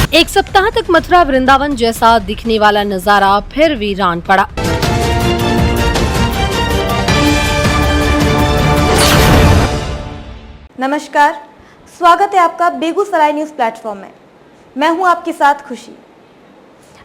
एक सप्ताह तक मथुरा वृंदावन जैसा दिखने वाला नजारा फिर वीरान पड़ा। नमस्कार, स्वागत है आपका बेगूसराय न्यूज प्लेटफॉर्म में। मैं हूं आपके साथ खुशी।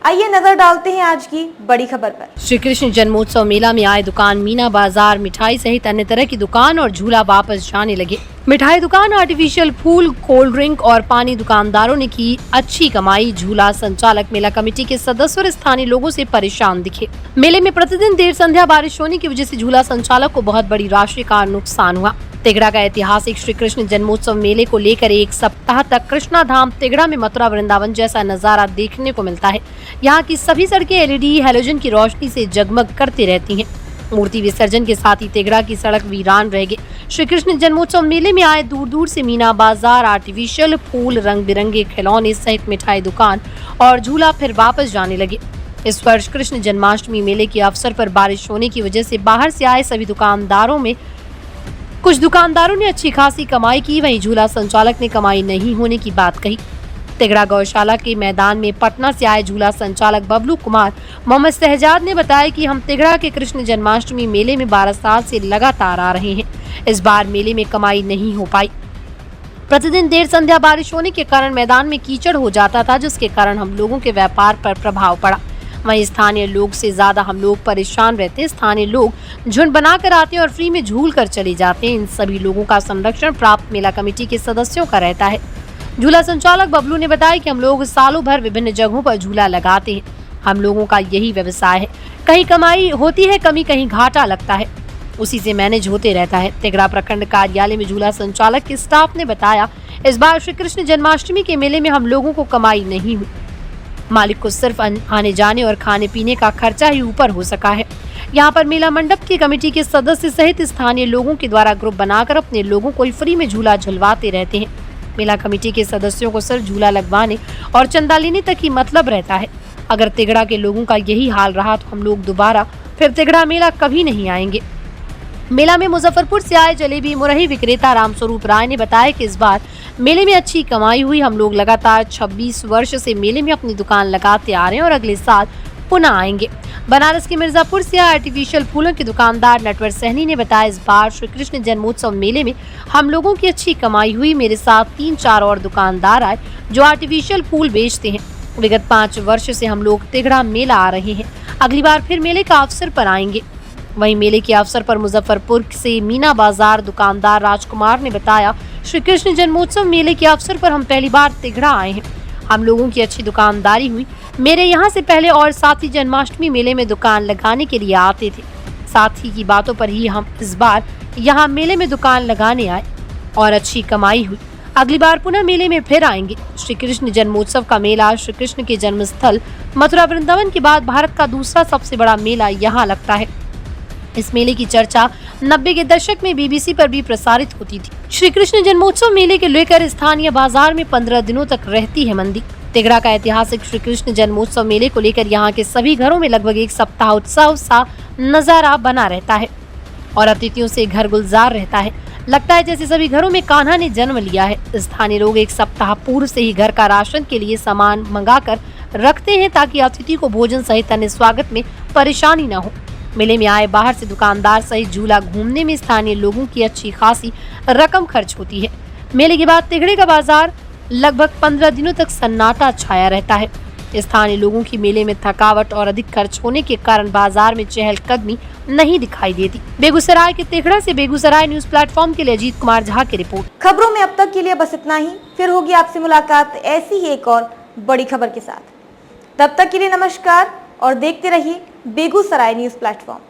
आइए नजर डालते हैं आज की बड़ी खबर पर। श्री कृष्ण जन्मोत्सव मेला में आए दुकान, मीना बाजार, मिठाई सहित अन्य तरह की दुकान और झूला वापस जाने लगे। मिठाई दुकान, आर्टिफिशियल फूल, कोल्ड ड्रिंक और पानी दुकानदारों ने की अच्छी कमाई। झूला संचालक, मेला कमेटी के सदस्य और स्थानीय लोगों से परेशान दिखे। मेले में प्रतिदिन देर संध्या बारिश होने की वजह से झूला संचालक को बहुत बड़ी राशि का नुकसान हुआ। तिगड़ा का ऐतिहासिक श्री कृष्ण जन्मोत्सव मेले को लेकर एक सप्ताह तक कृष्णा धाम तिगड़ा में मथुरा वृंदावन जैसा नजारा देखने को मिलता है। यहाँ की सभी सड़कें एलईडी हैलोजन की रोशनी से जगमग करती रहती हैं। मूर्ति विसर्जन के साथ ही तिगड़ा की सड़क वीरान रह गई। श्री कृष्ण जन्मोत्सव मेले में आए दूर दूर से मीना बाजार, आर्टिफिशियल फूल, रंग बिरंगे खिलौने सहित मिठाई दुकान और झूला फिर वापस जाने लगे। इस वर्ष कृष्ण जन्माष्टमी मेले के अवसर पर बारिश होने की वजह से बाहर से आए सभी दुकानदारों में कुछ दुकानदारों ने अच्छी खासी कमाई की, वहीं झूला संचालक ने कमाई नहीं होने की बात कही। तिगड़ा गौशाला के मैदान में पटना से आए झूला संचालक बबलू कुमार मोहम्मद शहजाद ने बताया कि हम तिगड़ा के कृष्ण जन्माष्टमी मेले में 12 साल से लगातार आ रहे हैं। इस बार मेले में कमाई नहीं हो पाई। प्रतिदिन देर संध्या बारिश होने के कारण मैदान में कीचड़ हो जाता था, जिसके कारण हम लोगों के व्यापार पर प्रभाव पड़ा। वहीं स्थानीय लोग से ज्यादा हम लोग परेशान रहते। स्थानीय लोग झुंड बनाकर आते हैं और फ्री में झूल कर चले जाते हैं। इन सभी लोगों का संरक्षण प्राप्त मेला कमेटी के सदस्यों का रहता है। झूला संचालक बबलू ने बताया कि हम लोग सालों भर विभिन्न जगहों पर झूला लगाते हैं। हम लोगों का यही व्यवसाय है। कहीं कमाई होती है, कहीं घाटा लगता है, उसी से मैनेज होते रहता है। तिगड़ा प्रखंड कार्यालय में झूला संचालक के स्टाफ ने बताया, इस बार श्री कृष्ण जन्माष्टमी के मेले में हम लोगों को कमाई नहीं हुई। मालिक को सिर्फ आने जाने और खाने पीने का खर्चा ही ऊपर हो सका है। यहाँ पर मेला मंडप की कमेटी के सदस्य सहित स्थानीय लोगों के द्वारा ग्रुप बनाकर अपने लोगों को फ्री में झूला झुलवाते रहते हैं। मेला कमेटी के सदस्यों को सिर्फ झूला लगवाने और चंदा लेने तक ही मतलब रहता है। अगर तिगड़ा के लोगों का यही हाल रहा तो हम लोग दोबारा फिर तिगड़ा मेला कभी नहीं आएंगे। मेला में मुजफ्फरपुर से आए जलेबी मुरही विक्रेता रामस्वरूप राय ने बताया कि इस बार मेले में अच्छी कमाई हुई। हम लोग लगातार 26 वर्ष से मेले में अपनी दुकान लगाते आ रहे हैं और अगले साल पुनः आएंगे। बनारस के मिर्जापुर से आर्टिफिशियल फूलों के दुकानदार नटवर सहनी ने बताया, इस बार श्री कृष्ण जन्मोत्सव मेले में हम लोगों की अच्छी कमाई हुई। मेरे साथ 3-4 और दुकानदार आए जो आर्टिफिशियल फूल बेचते हैं। विगत 5 वर्ष से हम लोग तिगड़ा मेला आ रहे हैं। अगली बार फिर मेले का अवसर पर आएंगे। वहीं मेले के अवसर पर मुजफ्फरपुर से मीना बाजार दुकानदार राजकुमार ने बताया, श्री कृष्ण जन्मोत्सव मेले के अवसर पर हम पहली बार तिगड़ा आए हैं। हम लोगों की अच्छी दुकानदारी हुई। मेरे यहाँ से पहले और साथी जन्माष्टमी मेले में दुकान लगाने के लिए आते थे। साथी की बातों पर ही हम इस बार यहाँ मेले में दुकान लगाने आए और अच्छी कमाई हुई। अगली बार पुनः मेले में फिर आएंगे। श्री कृष्ण जन्मोत्सव का मेला श्री कृष्ण के जन्म स्थल मथुरा वृंदावन के बाद भारत का दूसरा सबसे बड़ा मेला यहाँ लगता है। इस मेले की चर्चा 90 के दशक में बीबीसी पर भी प्रसारित होती थी। श्री कृष्ण जन्मोत्सव मेले के लेकर स्थानीय बाजार में 15 दिनों तक रहती है मंदी। तिगड़ा का ऐतिहासिक श्री कृष्ण जन्मोत्सव मेले को लेकर यहाँ के सभी घरों में लगभग एक सप्ताह उत्सव सा नजारा बना रहता है और अतिथियों से घर गुलजार रहता है। लगता है जैसे सभी घरों में कान्हा ने जन्म लिया है। स्थानीय लोग एक सप्ताह पूर्व से ही घर का राशन के लिए सामान मंगाकर रखते हैं ताकि अतिथि को भोजन सहित अन्य स्वागत में परेशानी न हो। मेले में आए बाहर से दुकानदार सहित झूला घूमने में स्थानीय लोगों की अच्छी खासी रकम खर्च होती है। मेले के बाद तिगड़े का बाजार लगभग 15 दिनों तक सन्नाटा छाया रहता है। स्थानीय लोगों की मेले में थकावट और अधिक खर्च होने के कारण बाजार में चहलकदमी नहीं दिखाई देती। बेगूसराय के तिगड़ा से बेगूसराय न्यूज प्लेटफॉर्म के लिए अजीत कुमार झा की रिपोर्ट। खबरों में अब तक के लिए बस इतना ही। फिर होगी आपसे मुलाकात ऐसी ही एक और बड़ी खबर के साथ। तब तक के लिए नमस्कार और देखते रहिए बेगूसराय न्यूज प्लेटफॉर्म।